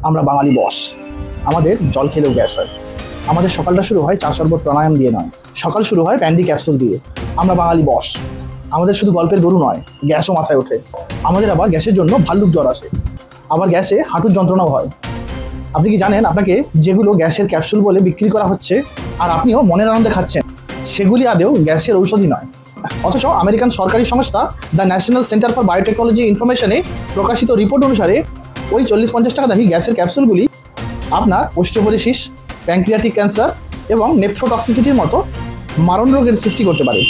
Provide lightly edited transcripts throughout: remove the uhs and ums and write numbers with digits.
আমরা বাঙালি বস, আমাদের জল খেলেও গ্যাস হয়। আমাদের সকালটা শুরু হয় চা শরবত প্রাণায়াম দিয়ে নয়, সকাল শুরু হয় প্যান্ডি ক্যাপসুল দিয়ে। আমরা বাঙালি বস, আমাদের শুধু গল্পের গরু নয়, গ্যাসও মাথায় ওঠে। আমাদের আবার গ্যাসের জন্য ভাল্লুক জ্বর আসে, আবার গ্যাসে হাঁটুর যন্ত্রণাও হয়। আপনি কি জানেন আপনাকে যেগুলো গ্যাসের ক্যাপসুল বলে বিক্রি করা হচ্ছে আর আপনিও মনের আনন্দে খাচ্ছেন, সেগুলি আদেও গ্যাসের ঔষধই নয়। অথচ আমেরিকান সরকারি সংস্থা the National Center for Biotechnology ইনফরমেশনে প্রকাশিত রিপোর্ট অনুসারে ওই 40-50 টাকা দামি গ্যাসের ক্যাপসুলগুলি আপনার অস্টিওপোরোসিস, প্যানক্রিয়াটিক ক্যান্সার এবং নেফ্রোটক্সিসিটির মতো মারণ রোগের সৃষ্টি করতে পারে।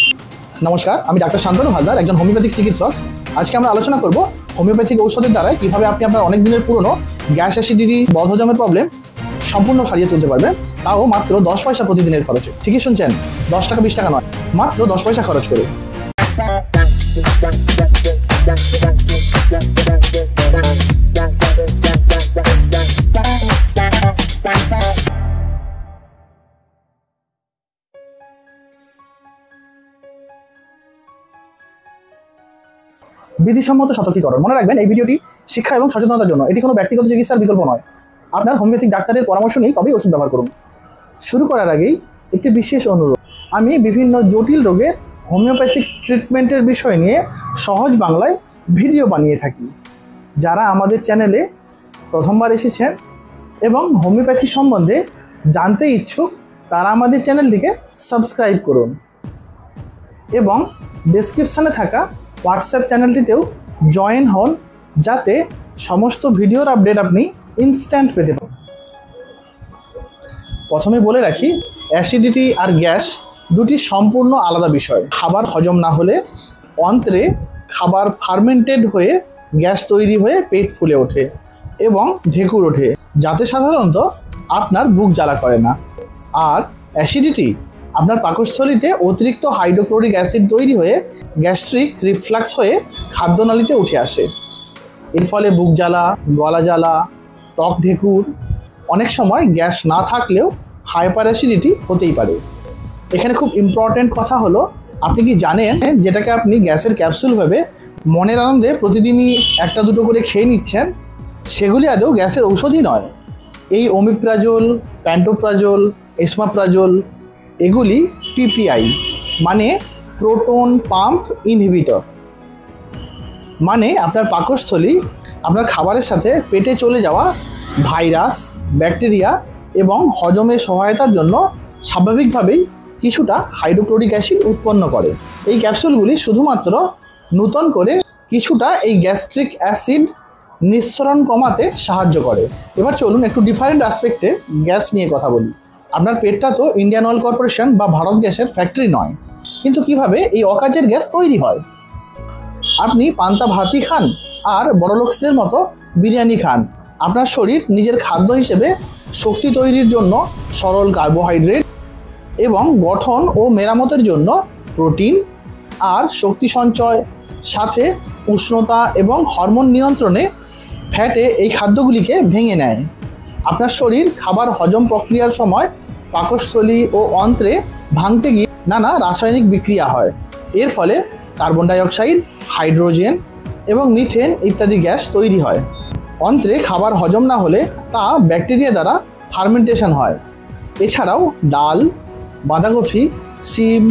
নমস্কার, আমি ডাক্তার শান্তনু হালদার, একজন হোমিওপ্যাথিক চিকিৎসক। আজকে আমরা আলোচনা করব হোমিওপ্যাথিক ঔষধের দ্বারা কীভাবে আপনি আপনার অনেক দিনের পুরনো গ্যাস, অ্যাসিডিটি, বদহজমের প্রবলেম সম্পূর্ণ সারিয়ে তুলতে পারবেন, তাও মাত্র 10 পয়সা প্রতিদিনের খরচে। ঠিকই শুনছেন, 10 টাকা 20 টাকা নয়, মাত্র 10 পয়সা খরচ করে। বিধিসম্মত সতর্কীকরণ। মনে রাখবেন, এই ভিডিওটি শিক্ষা এবং সচেতনতার জন্য, এটি কোনো ব্যক্তিগত চিকিৎসার বিকল্প নয়। আপনার হোমিওপ্যাথিক ডাক্তারের পরামর্শ নিয়ে তবেই ওষুধ ব্যবহার করুন। শুরু করার আগেই একটি বিশেষ অনুরোধ, আমি বিভিন্ন জটিল রোগের হোমিওপ্যাথিক ট্রিটমেন্টের বিষয় নিয়ে সহজ বাংলায় ভিডিও বানিয়ে থাকি। যারা আমাদের চ্যানেলে প্রথমবার এসেছেন এবং হোমিওপ্যাথি সম্বন্ধে জানতে ইচ্ছুক, তারা আমাদের চ্যানেলটিকে সাবস্ক্রাইব করুন এবং ডেসক্রিপশানে থাকা হোয়াটসঅ্যাপ চ্যানেলটিতেও জয়েন হন, যাতে সমস্ত ভিডিওর আপডেট আপনি ইনস্ট্যান্ট পেতে পারেন। প্রথমে বলে রাখি, অ্যাসিডিটি আর গ্যাস দুটি সম্পূর্ণ আলাদা বিষয়। খাবার হজম না হলে অন্ত্রে খাবার ফার্মেন্টেড হয়ে গ্যাস তৈরি হয়ে পেট ফুলে ওঠে এবং ঢেকুর ওঠে, যাতে সাধারণত আপনার বুক জ্বালা করে না। আর অ্যাসিডিটি আপনার পাকস্থলীতে অতিরিক্ত হাইড্রোক্লোরিক অ্যাসিড তৈরি হয়ে গ্যাস্ট্রিক রিফ্লাক্স হয়ে খাদ্যনালীতে উঠে আসে। এর ফলে বুক জ্বালা, গলা জ্বালা, টক ঢেকুর, অনেক সময় গ্যাস না থাকলেও হাইপার অ্যাসিডিটি হতেই পারে। এখানে খুব ইম্পর্ট্যান্ট কথা হলো, আপনি কি জানেন যেটাকে আপনি গ্যাসের ক্যাপসুল ভেবে মনের আনন্দে প্রতিদিনই একটা দুটো করে খেয়ে নিচ্ছেন, সেগুলি আদৌ গ্যাসের ঔষধই নয়। এই ওমিপ্রাজোল, প্যান্টোপ্রাজোল, এসমাপ্রাজোল এগুলি পিপিআই মানে প্রোটন পাম্প ইনহিবিটর, মানে আপনার পাকস্থলী আপনার খাবারের সাথে পেটে চলে যাওয়া ভাইরাস, ব্যাকটেরিয়া এবং হজমে সহায়তার জন্য স্বাভাবিকভাবেই কিছুটা হাইড্রোক্লোরিক অ্যাসিড উৎপন্ন করে। এই ক্যাপসুলগুলি শুধুমাত্র নূতন করে কিছুটা এই গ্যাস্ট্রিক অ্যাসিড নিঃসরণ কমাতে সাহায্য করে। এবার চলুন একটু ডিফারেন্ট অ্যাসপেক্টে গ্যাস নিয়ে কথা বলি। আপনার পেটটা তো ইন্ডিয়ান অয়েল কর্পোরেশন বা ভারত গ্যাসের ফ্যাক্টরি নয়, কিন্তু কিভাবে এই অকাজের গ্যাস তৈরি হয়? আপনি পান্তা ভাতই খান আর বড়লোকসদের মতো বিরিয়ানি খান, আপনার শরীর নিজের খাদ্য হিসেবে শক্তি তৈরির জন্য সরল কার্বোহাইড্রেট এবং গঠন ও মেরামতের জন্য প্রোটিন আর শক্তি সঞ্চয়, সাথে উষ্ণতা এবং হরমোন নিয়ন্ত্রণে ফ্যাটে এই খাদ্যগুলিকে ভেঙে নেয়। আপনার শরীর খাবার হজম প্রক্রিয়ার সময় পাকস্থলী ও অন্ত্রে ভাঙতে গিয়ে নানা রাসায়নিক বিক্রিয়া হয়। এর ফলে কার্বন ডাইঅক্সাইড, হাইড্রোজেন এবং মিথেন ইত্যাদি গ্যাস তৈরি হয়। অন্ত্রে খাবার হজম না হলে তা ব্যাকটেরিয়া দ্বারা ফার্মেন্টেশন হয়। এছাড়াও ডাল, বাঁধাকপি, শিম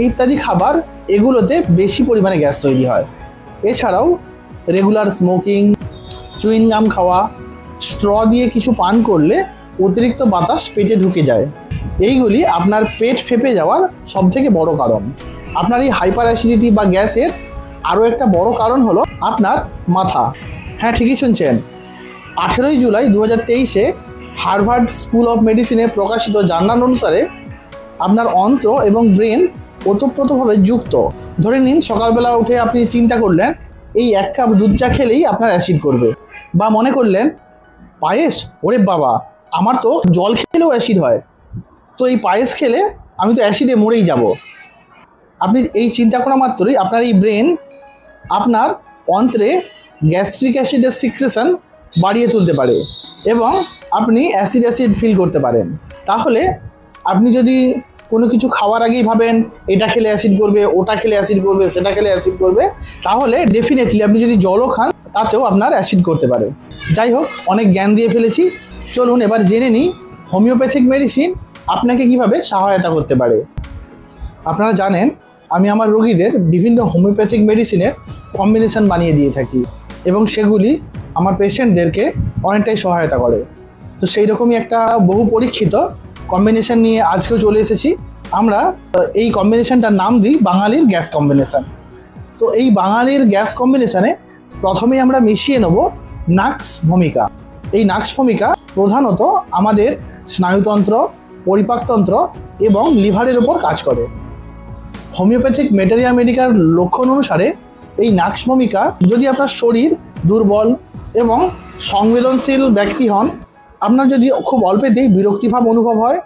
ইত্যাদি খাবার, এগুলোতে বেশি পরিমাণে গ্যাস তৈরি হয়। এছাড়াও রেগুলার স্মোকিং, চুইংগাম খাওয়া, স্ট্র দিয়ে কিছু পান করলে অতিরিক্ত বাতাস পেটে ঢুকে যায়। এইগুলি আপনার পেট ফেঁপে যাওয়ার সবথেকে বড় কারণ। আপনার এই হাইপার অ্যাসিডিটি বা গ্যাসের আরও একটা বড় কারণ হলো আপনার মাথা। হ্যাঁ, ঠিকই শুনছেন। 18 জুলাই 2023 হার্ভার্ড স্কুল অফ মেডিসিনে প্রকাশিত জার্নাল অনুসারে আপনার অন্ত্র এবং ব্রেন ওতপ্রোতভাবে যুক্ত। ধরে নিন, সকালবেলা উঠে আপনি চিন্তা করলেন এই 1 কাপ দুধ চা খেলেই আপনার অ্যাসিড করবে, বা মনে করলেন পায়েস, ওরে বাবা আমার তো জল খেলেও অ্যাসিড হয়, তো এই পায়েস খেলে আমি তো অ্যাসিডে মরেই যাব। আপনি এই চিন্তা করা মাত্রই আপনার এই ব্রেন আপনার অন্ত্রে গ্যাস্ট্রিক অ্যাসিডের সিক্রেশন বাড়িয়ে তুলতে পারে এবং আপনি অ্যাসিড ফিল করতে পারেন। তাহলে আপনি যদি কোনো কিছু খাওয়ার আগেই ভাবেন এটা খেলে অ্যাসিড করবে, ওটা খেলে অ্যাসিড করবে, সেটা খেলে অ্যাসিড করবে, তাহলে ডেফিনেটলি আপনি যদি জলও খান তাতেও আপনার অ্যাসিড করতে পারে। যাই হোক, অনেক জ্ঞান দিয়ে ফেলেছি, চলুন এবার জেনে নিই হোমিওপ্যাথিক মেডিসিন আপনাকে কিভাবে সহায়তা করতে পারে। আপনারা জানেন আমি আমার রোগীদের বিভিন্ন হোমিওপ্যাথিক মেডিসিনের কম্বিনেশন বানিয়ে দিয়ে থাকি এবং সেগুলি আমার পেশেন্টদেরকে অনেকটাই সহায়তা করে। তো সেই রকমই একটা বহু পরীক্ষিত কম্বিনেশন নিয়ে আজকেও চলে এসেছি। আমরা এই কম্বিনেশনটার নাম দিই বাঙালির গ্যাস কম্বিনেশন। তো এই বাঙালির গ্যাস কম্বিনেশনে প্রথমেই আমরা মিশিয়ে নেব নাক্স ভূমিকা। এই নাক্স ভূমিকা প্রধানত আমাদের স্নায়ুতন্ত্র, পরিপাকতন্ত্র এবং লিভারের ওপর কাজ করে। হোমিওপ্যাথিক ম্যাটেরিয়া মেডিকার লক্ষণ অনুসারে এই নাক্স ভূমিকা যদি আপনার শরীর দুর্বল এবং সংবেদনশীল ব্যক্তি হন, আপনার যদি খুব অল্পেতেই বিরক্তিভাব অনুভব হয়,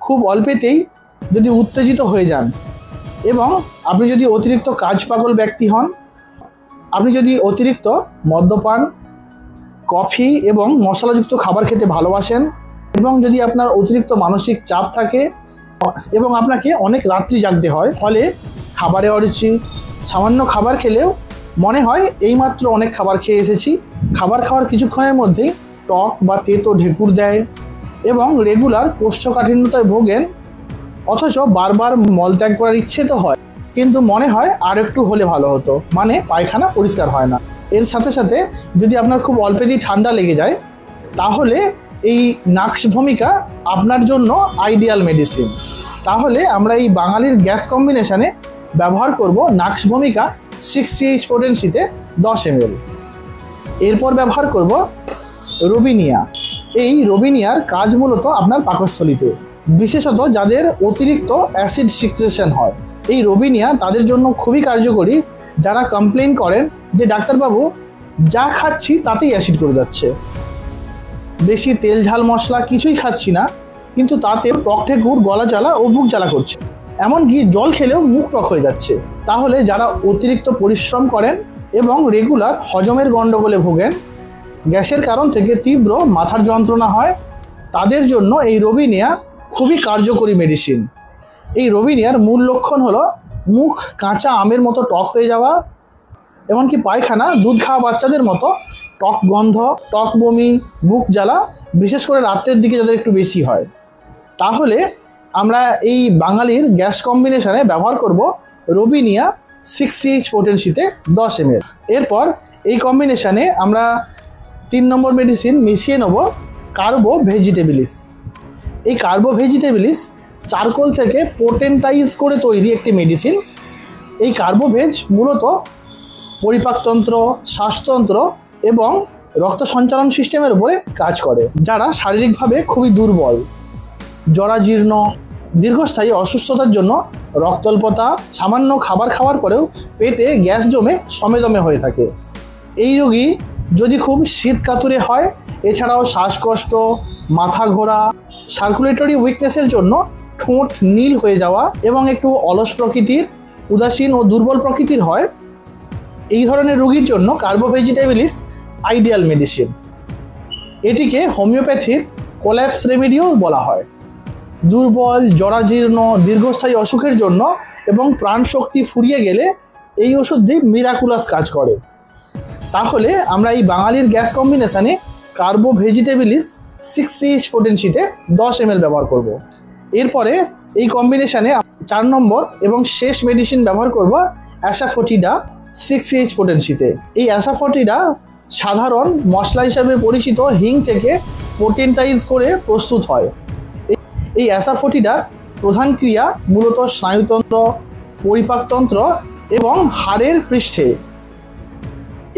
খুব অল্পেতেই যদি উত্তেজিত হয়ে যান এবং আপনি যদি অতিরিক্ত কাজ পাগল ব্যক্তি হন, আপনি যদি অতিরিক্ত মদ্যপান, কফি এবং মশলাযুক্ত খাবার খেতে ভালোবাসেন এবং যদি আপনার অতিরিক্ত মানসিক চাপ থাকে এবং আপনাকে অনেক রাত্রি জাগতে হয়, ফলে খাবারে অরুচি, সামান্য খাবার খেলেও মনে হয় এইমাত্র অনেক খাবার খেয়ে এসেছি, খাবার খাওয়ার কিছুক্ষণের মধ্যেই টক বা তেতো ঢেকুর দেয় এবং রেগুলার কোষ্ঠকাঠিন্যতায় ভোগেন, অথচ বারবার মলত্যাগ করার ইচ্ছে তো হয় কিন্তু মনে হয় আর একটু হলে ভালো হতো, মানে পায়খানা পরিষ্কার হয় না। এর সাথে সাথে যদি আপনার খুব অল্পেতেই ঠান্ডা লেগে যায়, তাহলে এই নাক্স ভূমিকা আপনার জন্য আইডিয়াল মেডিসিন। তাহলে আমরা এই বাঙালির গ্যাস কম্বিনেশনে ব্যবহার করব নাক্স ভূমিকা 6CH পোটেন্সিতে 10 ml। এরপর ব্যবহার করব রবিনিয়া। এই রবিনিয়ার কাজ মূলত আপনার পাকস্থলীতে, বিশেষত যাদের অতিরিক্ত অ্যাসিড সিক্রেশন হয়। এই রবিনিয়া তাদের জন্য খুবই কার্যকরী যারা কমপ্লেন করেন যে ডাক্তারবাবু যা খাচ্ছি তাতেই অ্যাসিড করে যাচ্ছে, বেশি তেল ঝাল মশলা কিছুই খাচ্ছি না কিন্তু তাতেও টক ঠেকুর, গলা জ্বালা ও বুক জ্বালা করছে, এমনকি জল খেলেও মুখ টক হয়ে যাচ্ছে। তাহলে যারা অতিরিক্ত পরিশ্রম করেন এবং রেগুলার হজমের গণ্ডগোলে ভোগেন, গ্যাসের কারণ থেকে তীব্র মাথার যন্ত্রণা হয়, তাদের জন্য এই রবিনিয়া খুবই কার্যকরী মেডিসিন। এই রবিনিয়ার মূল লক্ষণ হলো মুখ কাঁচা আমের মতো টক হয়ে যাওয়া, এমনকি পায়খানা দুধ খাওয়া বাচ্চাদের মতো টক গন্ধ, টক বমি, বুক জ্বালা, বিশেষ করে রাতের দিকে যাদের একটু বেশি হয়। তাহলে আমরা এই বাঙালির গ্যাস কম্বিনেশনে ব্যবহার করব রবিনিয়া 6CH পোটেন্সিতে 10 ml। এরপর এই কম্বিনেশনে আমরা 3 নম্বর মেডিসিন মিশিয়ে নেব কার্বো ভেজিটেবিলিস। এই কার্বো ভেজিটেবিলিস চারকোল থেকে পোটেন্টাইজ করে তৈরি একটি মেডিসিন। এই কার্বোভেজ মূলত পরিপাকতন্ত্র, শ্বাসতন্ত্র এবং রক্ত সঞ্চালন সিস্টেমের উপরে কাজ করে। যারা শারীরিকভাবে খুবই দুর্বল, জরাজীর্ণ, দীর্ঘস্থায়ী অসুস্থতার জন্য রক্তল্পতা, সামান্য খাবার খাওয়ার পরেও পেটে গ্যাস জমে সমেদমে হয়ে থাকে, এই রোগী যদি খুব শীত কাতুরে হয়, এছাড়াও শ্বাসকষ্ট, মাথা ঘোরা, সার্কুলেটরি উইকনেসের জন্য ঠোঁট নীল হয়ে যাওয়া এবং একটু অলস প্রকৃতির, উদাসীন ও দুর্বল প্রকৃতির হয়, এই ধরনের রোগীর জন্য কার্বো ভেজিটেবিলিস আইডিয়াল মেডিসিন। এটিকে হোমিওপ্যাথির কোল্যাপস রেমেডিও বলা হয়। দুর্বল, জরাজীর্ণ, দীর্ঘস্থায়ী অসুখের জন্য এবং প্রাণশক্তি ফুরিয়ে গেলে এই ওষুধটি মিরাকুলাস কাজ করে। তাহলে আমরা এই বাঙালির গ্যাস কম্বিনেশনে কার্বো ভেজিটেবিলিস 6CH পোটেন্সিতে 10 ml ব্যবহার করব। এরপরে এই কম্বিনেশনে 4 নম্বর এবং শেষ মেডিসিন ব্যবহার করব অ্যাসাফোটিডা 6CH পোটেন্সিতে। এই অ্যাসাফোটিডা সাধারণ মশলা হিসাবে পরিচিত হিং থেকে পোটেন্টাইজ করে প্রস্তুত হয়। এই অ্যাসাফোটিডার প্রধান ক্রিয়া মূলত স্নায়ুতন্ত্র, পরিপাকতন্ত্র এবং হাড়ের পৃষ্ঠে।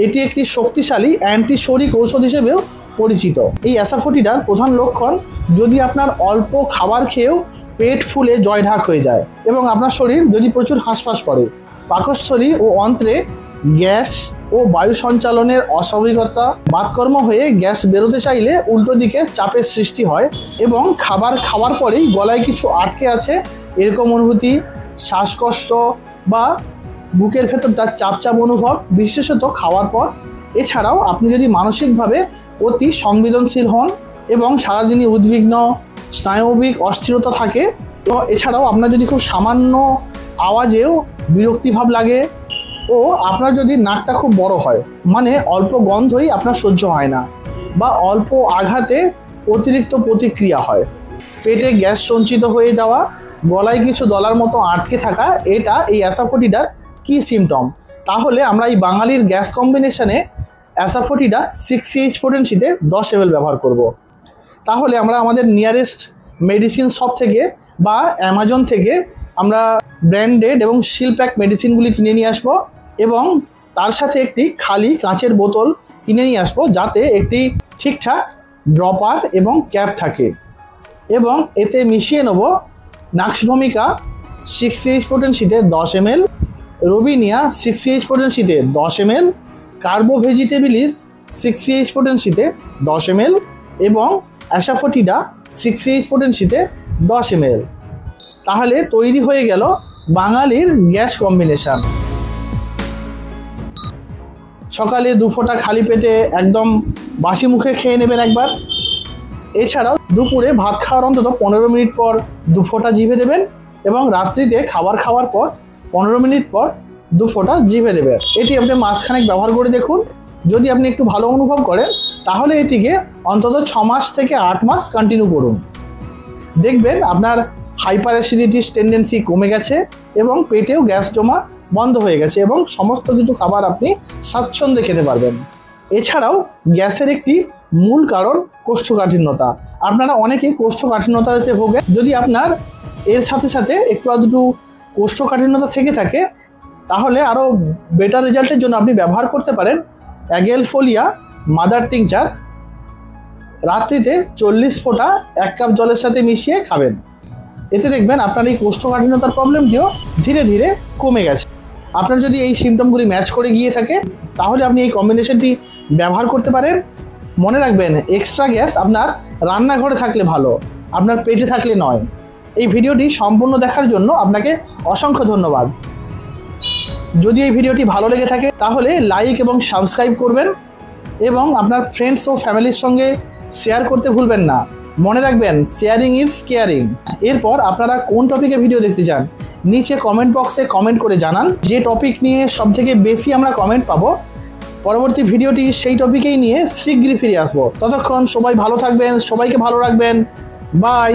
এটি একটি শক্তিশালী অ্যান্টিশোরিক ঔষধ হিসেবেও পরিচিত। এই অ্যাসাফোটিডার প্রধান লক্ষণ যদি আপনার অল্প খাবার খেয়েও পেট ফুলে জয়ঢাক হয়ে যায় এবং আপনার শরীর যদি প্রচুর হাঁসফাঁস করে, পাকস্থলী ও অন্ত্রে গ্যাস ও বায়ু সঞ্চালনের অস্বাভাবিকতা, বাতকর্ম হয়ে গ্যাস বেরোতে চাইলে উল্টো দিকে চাপের সৃষ্টি হয় এবং খাবার খাওয়ার পরেই গলায় কিছু আটকে আছে এরকম অনুভূতি, শ্বাসকষ্ট বা বুকের ভেতরটা চাপ চাপ অনুভব, বিশেষত খাওয়ার পর। এছাড়াও আপনি যদি মানসিকভাবে অতি সংবেদনশীল হন এবং সারাদিনই উদ্বিগ্ন, স্নায়বিক অস্থিরতা থাকে, তো এছাড়াও আপনার যদি খুব সামান্য আওয়াজেও বিরক্তিভাব লাগে ও আপনার যদি নাকটা খুব বড় হয়, মানে অল্প গন্ধই আপনার সহ্য হয় না, বা অল্প আঘাতে অতিরিক্ত প্রতিক্রিয়া হয়, পেটে গ্যাস সঞ্চিত হয়ে যাওয়া, গলায় কিছু দলার মতো আটকে থাকা, এটা এই অ্যাসাফোটিডার কি সিমটম। তাহলে আমরা এই বাঙালির গ্যাস কম্বিনেশনে অ্যাসাফোটিডা 6CH পোটেন্সিতে 10 ml ব্যবহার করব। তাহলে আমরা আমাদের নিয়ারেস্ট মেডিসিন শপ থেকে বা অ্যামাজন থেকে আমরা ব্র্যান্ডেড এবং সিল প্যাক মেডিসিনগুলি কিনে নিয়ে আসবো, এবং তার সাথে একটি খালি কাঁচের বোতল কিনে নিয়ে আসবো, যাতে একটি ঠিকঠাক ড্রপার এবং ক্যাপ থাকে। এবং এতে মিশিয়ে নেব নাক্সভমিকা 6CH পোটেন্সিতে 10 ml, Robinia 6CH পোটেন্সিতে 10 ml, কার্বো ভেজিটেবিলিস 6CH পোটেন্সিতে 10 ml এবং অ্যাসাফোটিডা 6CH পোটেন্সিতে 10 ml। তাহলে তৈরি হয়ে গেল বাঙালির গ্যাস কম্বিনেশন। সকালে 2 ফোঁটা খালি পেটে একদম বাসি মুখে খেয়ে নেবেন একবার। এছাড়াও দুপুরে ভাত খাওয়ার অন্তত 15 মিনিট পর 2 ফোঁটা জিভে দেবেন, এবং রাত্রিতে খাবার খাওয়ার পর 15 মিনিট পর 2 ফোঁটা জিভে দেবেন। এটি আপনি মাসখানেক ব্যবহার করে দেখুন। যদি আপনি একটু ভালো অনুভব করেন, তাহলে এটিকে অন্তত 6 মাস থেকে 8 মাস কন্টিনিউ করুন। দেখবেন আপনার হাইপার অ্যাসিডিটির টেন্ডেন্সি কমে গেছে, এবং পেটেও গ্যাস জমা বন্ধ হয়ে গেছে, এবং সমস্ত কিছু খাবার আপনি স্বাচ্ছন্দ্যে খেতে পারবেন। এছাড়াও গ্যাসের একটি মূল কারণ কোষ্ঠকাঠিন্যতা। আপনারা অনেকেই কোষ্ঠকাঠিন্যতাতে ভোগেন। যদি আপনার এর সাথে সাথে একটু আধটু কোষ্ঠকাঠিন্যতা থেকে থাকে, তাহলে আরও বেটার রেজাল্টের জন্য আপনি ব্যবহার করতে পারেন অ্যাগেলফোলিয়া মাদার টিংচার। রাত্রিতে 40 ফোঁটা 1 কাপ জলের সাথে মিশিয়ে খাবেন। এতে দেখবেন আপনার এই কোষ্ঠকাঠিন্যতার প্রবলেমটিও ধীরে ধীরে কমে গেছে। আপনার যদি এই সিমটমগুলি ম্যাচ করে গিয়ে থাকে, তাহলে আপনি এই কম্বিনেশনটি ব্যবহার করতে পারেন। মনে রাখবেন, এক্সট্রা গ্যাস আপনার রান্নাঘরে থাকলে ভালো, আপনার পেটে থাকলে নয়। এই ভিডিওটি সম্পূর্ণ দেখার জন্য আপনাকে অসংখ্য ধন্যবাদ। যদি এই ভিডিওটি ভালো লেগে থাকে, তাহলে লাইক এবং সাবস্ক্রাইব করবেন, এবং আপনার ফ্রেন্ডস ও ফ্যামিলির সঙ্গে শেয়ার করতে ভুলবেন না। মনে রাখবেন, শেয়ারিং ইজ কেয়ারিং। এরপর আপনারা কোন টপিকে ভিডিও দেখতে চান, নিচে কমেন্ট বক্সে কমেন্ট করে জানান। যে টপিক নিয়ে সবথেকে বেশি আমরা কমেন্ট পাবো, পরবর্তী ভিডিওটি সেই টপিকেই নিয়ে শীঘ্রই ফিরে আসবো। ততক্ষণ সবাই ভালো থাকবেন, সবাইকে ভালো রাখবেন। বাই।